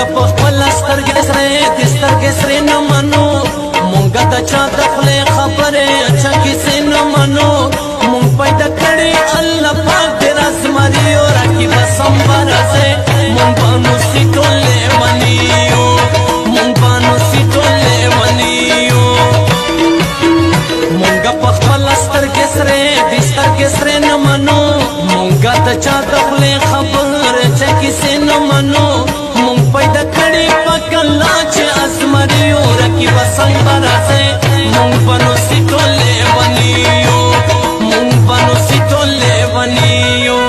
مونږه په خپل سترګې سره د سترګې سره نه منو مونږه د چا د خولې خبرې اچا کیسې نه منو مونږ پیدا کړي الله پاک دې رازمري او راکي بسم برازه مونږ بانو سي ټولې منیو مونږ بانو سي ټولې منیو مونږه په خپل سترګې سره د سترګې سره نه منو مونږه د چا د خولې خبرې اچا کیسې نه منو مونږ پیدا کړي پاک الله چې ازمري او راکي بسم برازه مونږ بانو سي ټولې منیو مونږ بانو سي ټولې منیو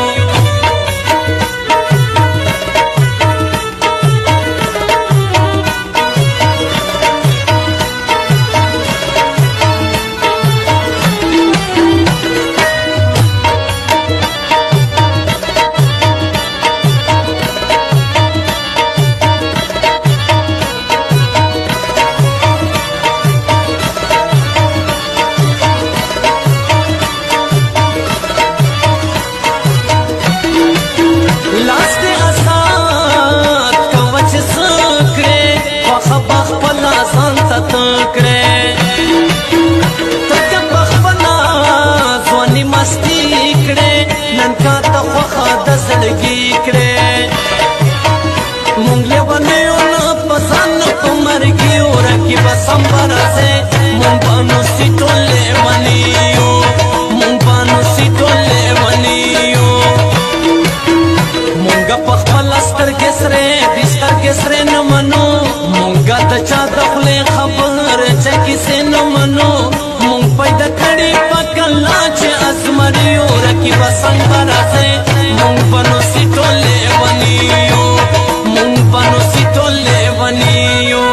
بسم برازه مونږ بانو سي ټولې منیو مونږ بانو سي ټولې منیو مونږه په خپل سترګې سره د سترګې سره نه منو مونږه د چا د خولې خبرې اچا کیسې نه منو مونږ پیدا کړي پاک الله چې ازمري او راکي بسم برازه مونږ بانو سي ټولې منیو مونږ بانو سي ټولې منیو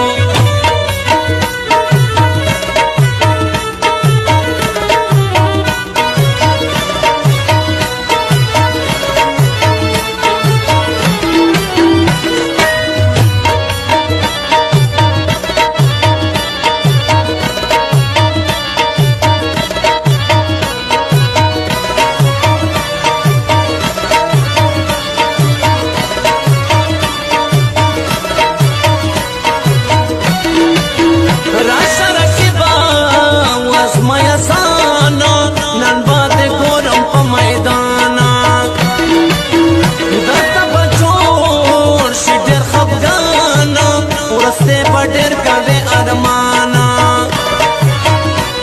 ډېر کوي ارمانا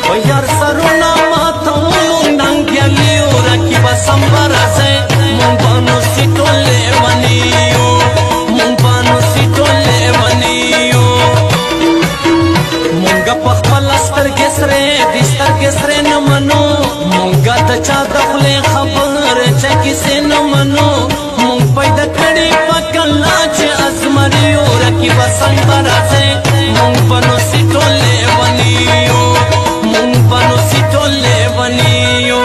او یار سرونه ماته مونږ یلیو راکي بسم برازه مونږ بانو سي ټولې منیو مونږ بانو سي ټولې منیو مونږه په خپل سترګې سره د سترګې سره نه منو مونږه د چا د خولې خبرې اچا کیسې نه منو مونږ پیدا کړي پاک الله چې ازمري او راکي بسم برازه مونږ بانو سي ټولې منیو مونږ بانو سي ټولې منیو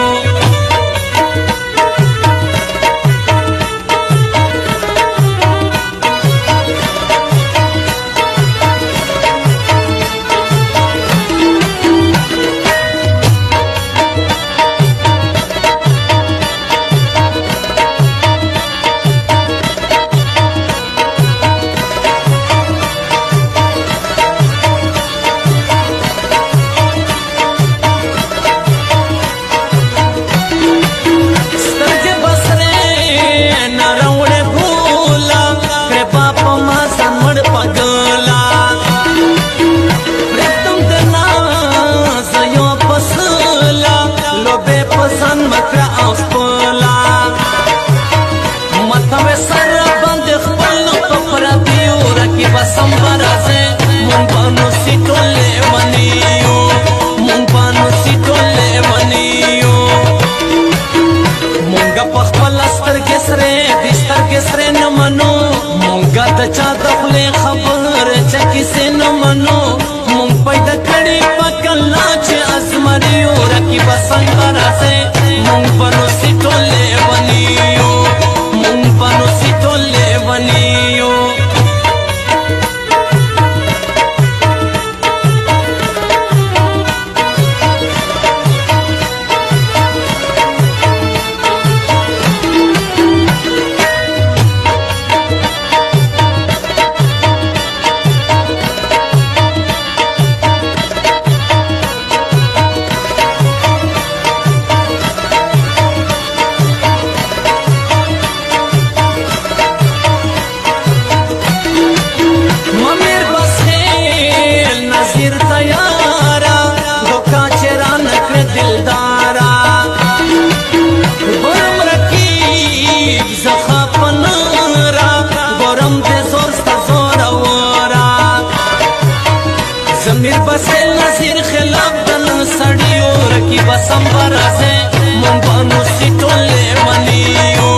بسم برازه مونږ بانو سي ټولې منیو مونږ بانو سي ټولې منیو مونږه په خپل سترګې سره د سترګې سره نه منو مونږه د چا د خولې خبرې اچا کیسې نه منو مونږ پیدا کړي پاک الله چې ازمري او راکي بسم برازه مونږ بانو سي ټولې منیو مونږ بانو سي ټولې منیو قسم برازه مونږ بانو سټولې منیو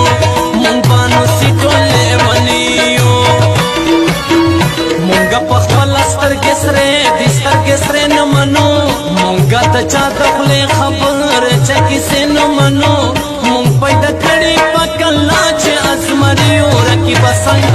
مونږ بانو سټولې منیو مونږ په خپل سترګې سره د سترګې سره نه منو مونږ د چا د خولې خبر چې کیسې نه منو مونږ پیدا کړي په کلا چې ازمریو رقیب څنګه